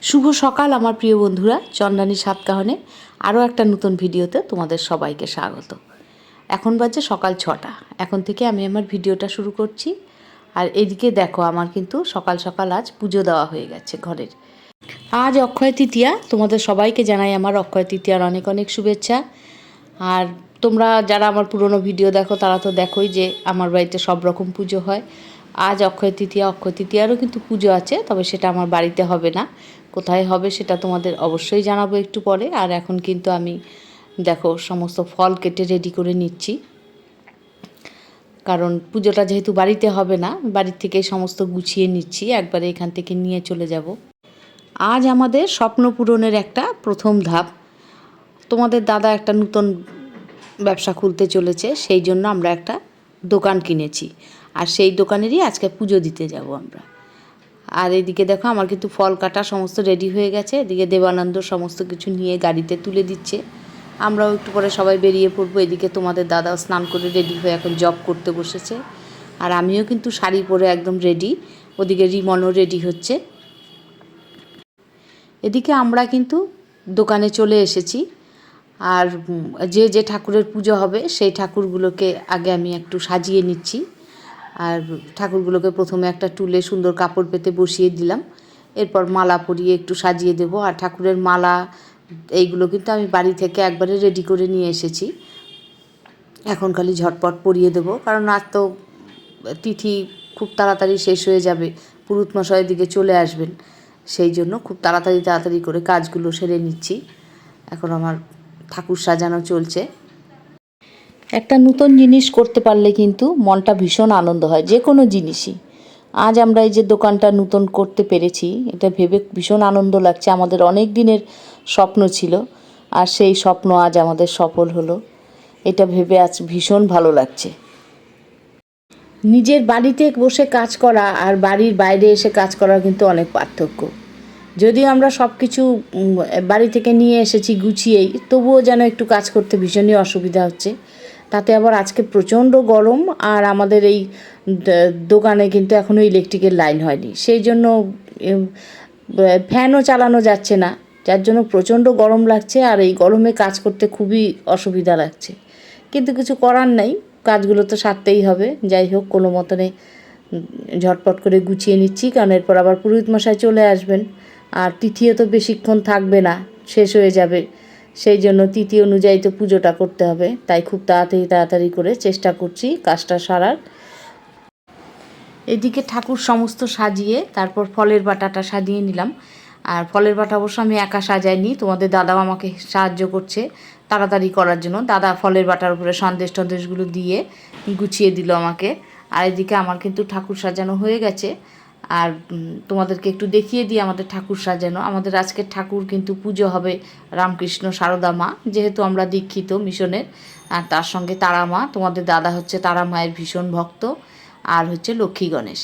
শুভ সকাল আমার প্রিয় বন্ধুরা, চন্দ্রানী সাতকাহনে আরও একটা নতুন ভিডিওতে তোমাদের সবাইকে স্বাগত। এখন বাজে সকাল 6টা। এখন থেকে আমি আমার ভিডিওটা শুরু করছি। আর এদিকে দেখো, আমার কিন্তু সকাল সকাল আজ পুজো দেওয়া হয়ে গেছে ঘরের। আজ অক্ষয় তৃতীয়া, তোমাদের সবাইকে জানাই আমার অক্ষয় তৃতীয়ার অনেক অনেক শুভেচ্ছা। আর তোমরা যারা আমার পুরনো ভিডিও দেখো তারা তো দেখোই যে আমার বাড়িতে সব রকম পুজো হয়। আজ অক্ষয় তৃতীয়ারও কিন্তু পুজো আছে, তবে সেটা আমার বাড়িতে হবে না। কোথায় হবে সেটা তোমাদের অবশ্যই জানাবো একটু পরে। আর এখন কিন্তু আমি দেখো সমস্ত ফল কেটে রেডি করে নিচ্ছি, কারণ পুজোটা যেহেতু বাড়িতে হবে না, বাড়ির থেকেই সমস্ত গুছিয়ে নিচ্ছি, একবারে এখান থেকে নিয়ে চলে যাব। আজ আমাদের স্বপ্ন পূরণের একটা প্রথম ধাপ। তোমাদের দাদা একটা নতুন ব্যবসা খুলতে চলেছে, সেই জন্য আমরা একটা দোকান কিনেছি, আর সেই দোকানেরই আজকে পুজো দিতে যাব আমরা। আর এদিকে দেখো আমার কিন্তু ফল কাটা সমস্ত রেডি হয়ে গেছে। এদিকে দেবানন্দ সমস্ত কিছু নিয়ে গাড়িতে তুলে দিচ্ছে, আমরাও একটু পরে সবাই বেরিয়ে পড়বো। এদিকে তোমাদের দাদাও স্নান করে রেডি হয়ে এখন জব করতে বসেছে, আর আমিও কিন্তু শাড়ি পরে একদম রেডি। ওদিকে রিমনও রেডি হচ্ছে। এদিকে আমরা কিন্তু দোকানে চলে এসেছি। আর যে যে ঠাকুরের পুজো হবে সেই ঠাকুরগুলোকে আগে আমি একটু সাজিয়ে নিচ্ছি। আর ঠাকুরগুলোকে প্রথমে একটা টুলে সুন্দর কাপড় পেতে বসিয়ে দিলাম, এরপর মালা পরিয়ে একটু সাজিয়ে দেব। আর ঠাকুরের মালা এইগুলো কিন্তু আমি বাড়ি থেকে একবারে রেডি করে নিয়ে এসেছি, এখন খালি ঝটপট পরিয়ে দেবো, কারণ আজ তো তিথি খুব তাড়াতাড়ি শেষ হয়ে যাবে, পুরুত মশাইয়ের দিকে চলে আসবেন, সেই জন্য খুব তাড়াতাড়ি করে কাজগুলো সেরে নিচ্ছি। এখন আমার ঠাকুর সাজানো চলছে। একটা নতুন জিনিস করতে পারলে কিন্তু মনটা ভীষণ আনন্দ হয়, যে কোনো জিনিসই। আজ আমরা এই যে দোকানটা নতুন করতে পেরেছি, এটা ভেবে ভীষণ আনন্দ লাগছে। আমাদের অনেক দিনের স্বপ্ন ছিল, আর সেই স্বপ্ন আজ আমাদের সফল হলো। এটা ভেবে আজ ভীষণ ভালো লাগছে। নিজের বাড়িতে বসে কাজ করা আর বাড়ির বাইরে এসে কাজ করার কিন্তু অনেক পার্থক্য। যদিও আমরা সব কিছু বাড়ি থেকে নিয়ে এসেছি গুছিয়েই, তবুও যেন একটু কাজ করতে ভীষণই অসুবিধা হচ্ছে। তাতে আবার আজকে প্রচণ্ড গরম, আর আমাদের এই দোকানে কিন্তু এখনও ইলেকট্রিকের লাইন হয়নি, সেই জন্য ফ্যানও চালানো যাচ্ছে না, যার জন্য প্রচণ্ড গরম লাগছে। আর এই গরমে কাজ করতে খুবই অসুবিধা লাগছে, কিন্তু কিছু করার নেই, কাজগুলো তো সারতেই হবে। যাই হোক, কোনো মতনে ঝটপট করে গুছিয়ে নিচ্ছি, কারণ এরপর আবার পুরোহিত মশাই চলে আসবেন, আর তিথিও তো বেশিক্ষণ থাকবে না, শেষ হয়ে যাবে। সেই জন্য তিথি অনুযায়ী তো পুজোটা করতে হবে, তাই খুব তাড়াতাড়ি করে চেষ্টা করছি কাজটা সারার। এদিকে ঠাকুর সমস্ত সাজিয়ে তারপর ফলের বাটাটা সাজিয়ে নিলাম। আর ফলের বাটা অবশ্য আমি একা সাজাইনি, তোমাদের দাদাও আমাকে সাহায্য করছে তাড়াতাড়ি করার জন্য। দাদা ফলের বাটার উপরে সন্দেশগুলো দিয়ে গুছিয়ে দিল আমাকে। আর এদিকে আমার কিন্তু ঠাকুর সাজানো হয়ে গেছে। আর তোমাদেরকে একটু দেখিয়ে দিই আমাদের ঠাকুর সাজানো। আমাদের আজকের ঠাকুর কিন্তু পুজো হবে রামকৃষ্ণ সারদা মা, যেহেতু আমরা দীক্ষিত মিশনের, আর তার সঙ্গে তারা মা। তোমাদের দাদা হচ্ছে তারা মায়ের ভীষণ ভক্ত, আর হচ্ছে লক্ষ্মী গণেশ।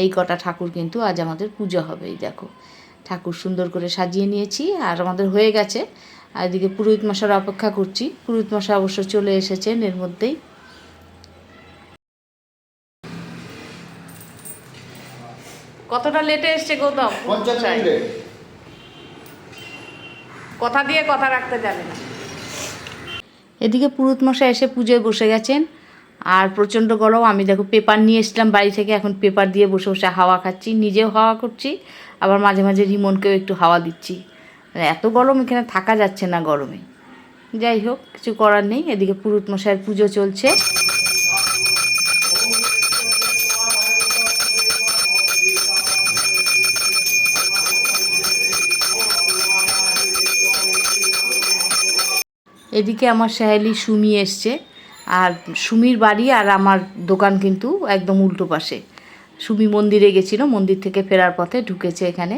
এই কটা ঠাকুর কিন্তু আজ আমাদের পুজো হবে। এই দেখো ঠাকুর সুন্দর করে সাজিয়ে নিয়েছি, আর আমাদের হয়ে গেছে। আর এদিকে পুরোহিত মশার অপেক্ষা করছি। পুরোহিত মশা অবশ্য চলে এসেছেন এর মধ্যেই। কতটা লেটে এসছে গৌতম? কথা দিয়ে কথা রাখতে জানে না। এদিকে পুরোহিত মশাই এসে পুজোয় বসে গেছেন, আর প্রচণ্ড গরম। আমি দেখো পেপার নিয়ে এসেছিলাম বাড়ি থেকে, এখন পেপার দিয়ে বসে বসে হাওয়া খাচ্ছি, নিজেও হাওয়া করছি, আবার মাঝে মাঝে রিমনকেও একটু হাওয়া দিচ্ছি। এত গরম, এখানে থাকা যাচ্ছে না গরমে। যাই হোক, কিছু করার নেই। এদিকে পুরোহিত মশাইয়ের পুজো চলছে। এদিকে আমার সাহেলি সুমি এসছে, আর সুমির বাড়ি আর আমার দোকান কিন্তু একদম উল্টো পাশে। সুমি মন্দিরে গেছিল, মন্দির থেকে ফেরার পথে ঢুকেছে এখানে।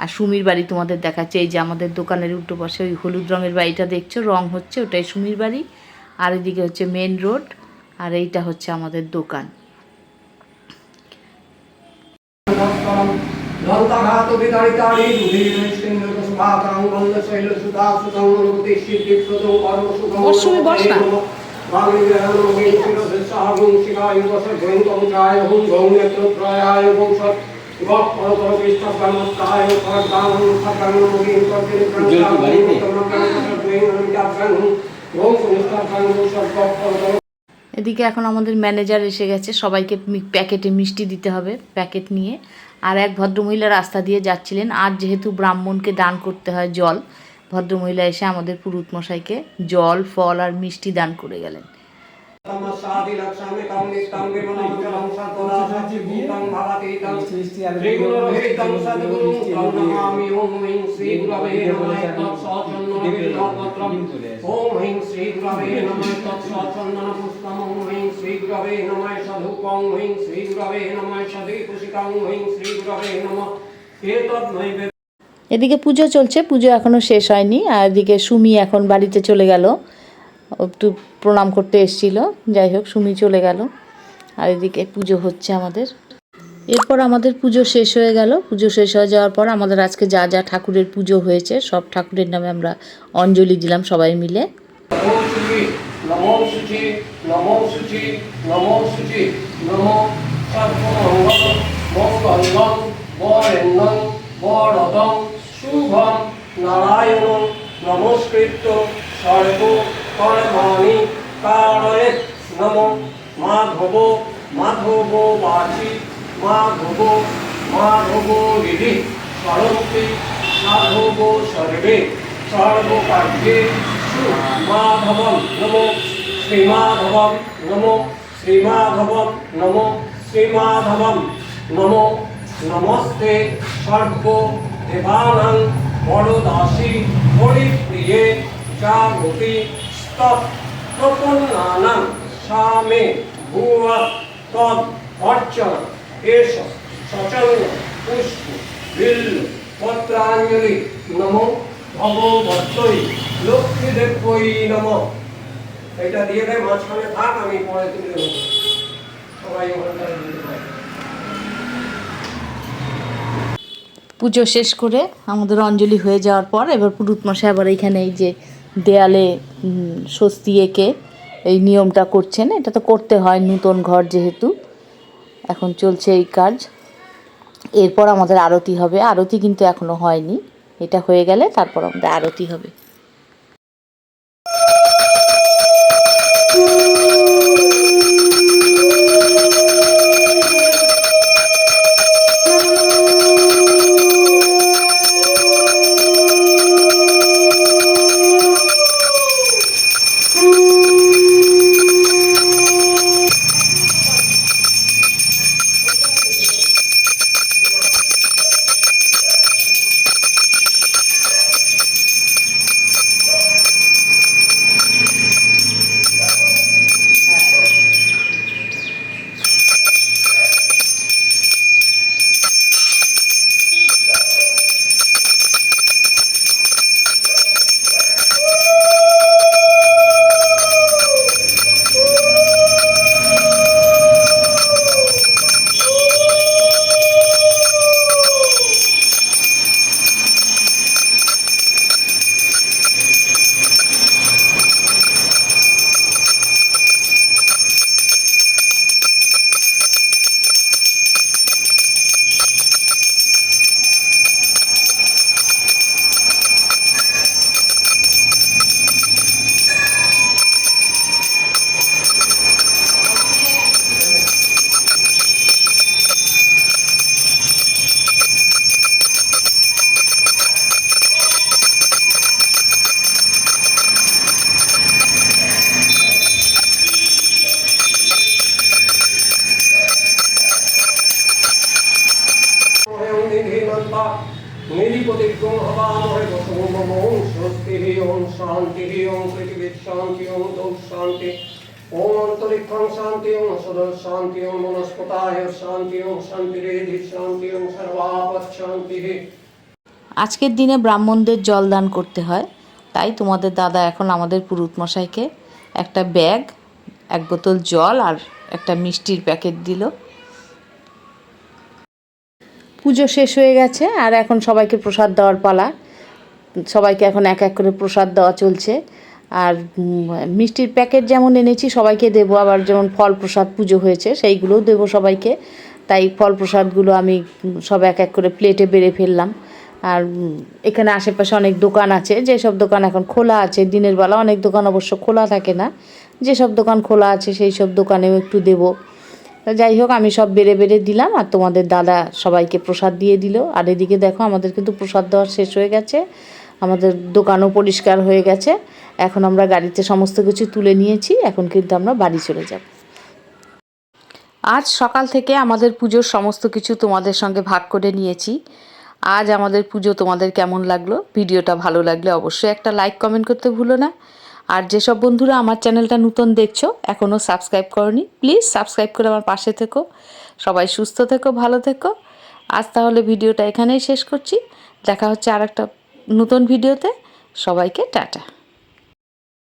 আর সুমির বাড়ি তোমাদের দেখাচ্ছে, এই যে আমাদের দোকানের উল্টো পাশে ওই হলুদ রঙের বাড়িটা দেখছো, রং হচ্ছে, ওটাই সুমির বাড়ি। আর এদিকে হচ্ছে মেন রোড, আর এইটা হচ্ছে আমাদের দোকান। এদিকে এখন আমাদের ম্যানেজার এসে গেছে, সবাইকে প্যাকেটে মিষ্টি দিতে হবে, প্যাকেট নিয়ে। আর এক ভদ্রমহিলা রাস্তা দিয়ে যাচ্ছিলেন, আর যেহেতু ব্রাহ্মণকে দান করতে হয় জল, ভদ্রমহিলা এসে আমাদের পুরোহিত মশাইকে জল, ফল আর মিষ্টি দান করে গেলেন। এদিকে পুজো চলছে, পুজো এখনো শেষ হয়নি। আর এদিকে সুমি এখন বাড়িতে চলে গেল, একটু প্রণাম করতে এসেছিল, যাই হোক সুমি চলে গেল। আর এদিকে পুজো হচ্ছে আমাদের। এরপর আমাদের পুজো শেষ হয়ে গেল। পুজো শেষ হয়ে যাওয়ার পর আমাদের আজকে যা যা ঠাকুরের পুজো হয়েছে সব ঠাকুরের নামে আমরা অঞ্জলি দিলাম সবাই মিলে। নারায়ণ নমস্কৃত্য সর্ব কর্মাণি কারয়েৎ নমো মাধব মাধব বাচি মাধব মাধব হৃদি সরন্তি মাধব সর্বে সর্বকার্যে মাধবম নমো শ্রীমাধবম নমো শ্রীমাধবম নমো শ্রীমাধবম নমো নমস্তে সর্ব দেবানাং বড়দাসী হরিপ্রিয়ে জাগতি স্তব প্রপন্নানাং সামে ভুয়া তদ অর্চন এষ সচন্ন পুষ্প বিল্ল পত্রাঞ্জলি নমো ভগবতৈ লক্ষ্মী দেবৈ নমঃ। এটা দিয়ে দেয় মাঝখানে থাক, আমি পরে তুলে দেবো, সবাই ওখানটা দিতে পারে। পুজো শেষ করে আমাদের অঞ্জলি হয়ে যাওয়ার পর এবার পুরোহিত মশাই আবার এইখানে এই যে দেয়ালে স্বস্তি এঁকে এই নিয়মটা করছেন। এটা তো করতে হয়, নূতন ঘর যেহেতু। এখন চলছে এই কাজ। এরপর আমাদের আরতি হবে। আরতি কিন্তু এখনো হয়নি, এটা হয়ে গেলে তারপর আমাদের আরতি হবে। আজকের দিনে ব্রাহ্মণদের জল দান করতে হয়, তাই তোমাদের দাদা এখন আমাদের পুরোহিত মশাইকে একটা ব্যাগ, এক বোতল জল আর একটা মিষ্টির প্যাকেট দিল। পুজো শেষ হয়ে গেছে আর এখন সবাইকে প্রসাদ দেওয়ার পালা। সবাইকে এখন এক এক করে প্রসাদ দেওয়া চলছে। আর মিষ্টির প্যাকেট যেমন এনেছি সবাইকে দেবো, আবার যেমন ফল প্রসাদ পুজো হয়েছে সেইগুলোও দেবো সবাইকে। তাই ফল প্রসাদগুলো আমি সব এক এক করে প্লেটে বেড়ে ফেললাম। আর এখানে আশেপাশে অনেক দোকান আছে, যেসব দোকান এখন খোলা আছে, দিনের বেলা অনেক দোকান অবশ্য খোলা থাকে না, যেসব দোকান খোলা আছে সেই সব দোকানেও একটু দেবো। যাই হোক, আমি সব বেড়ে বেড়ে দিলাম, আর তোমাদের দাদা সবাইকে প্রসাদ দিয়ে দিল। আর এদিকে দেখো, আমাদের কিন্তু প্রসাদ দেওয়া শেষ হয়ে গেছে, আমাদের দোকানও পরিষ্কার হয়ে গেছে। এখন আমরা গাড়িতে সমস্ত কিছু তুলে নিয়েছি, এখন কিন্তু আমরা বাড়ি চলে যাব। আজ সকাল থেকে আমাদের পুজোর সমস্ত কিছু তোমাদের সঙ্গে ভাগ করে নিয়েছি। আজ আমাদের পুজো তোমাদের কেমন লাগলো? ভিডিওটা ভালো লাগলে অবশ্যই একটা লাইক কমেন্ট করতে ভুলো না। আর যেসব বন্ধুরা আমার চ্যানেলটা নতুন দেখছো, এখনও সাবস্ক্রাইব করনি, প্লিজ সাবস্ক্রাইব করে আমার পাশে থেকো। সবাই সুস্থ থেকো, ভালো থেকো। আজ তাহলে ভিডিওটা এখানেই শেষ করছি। দেখা হচ্ছে আর একটা নতুন ভিডিওতে। সবাইকে টাটা।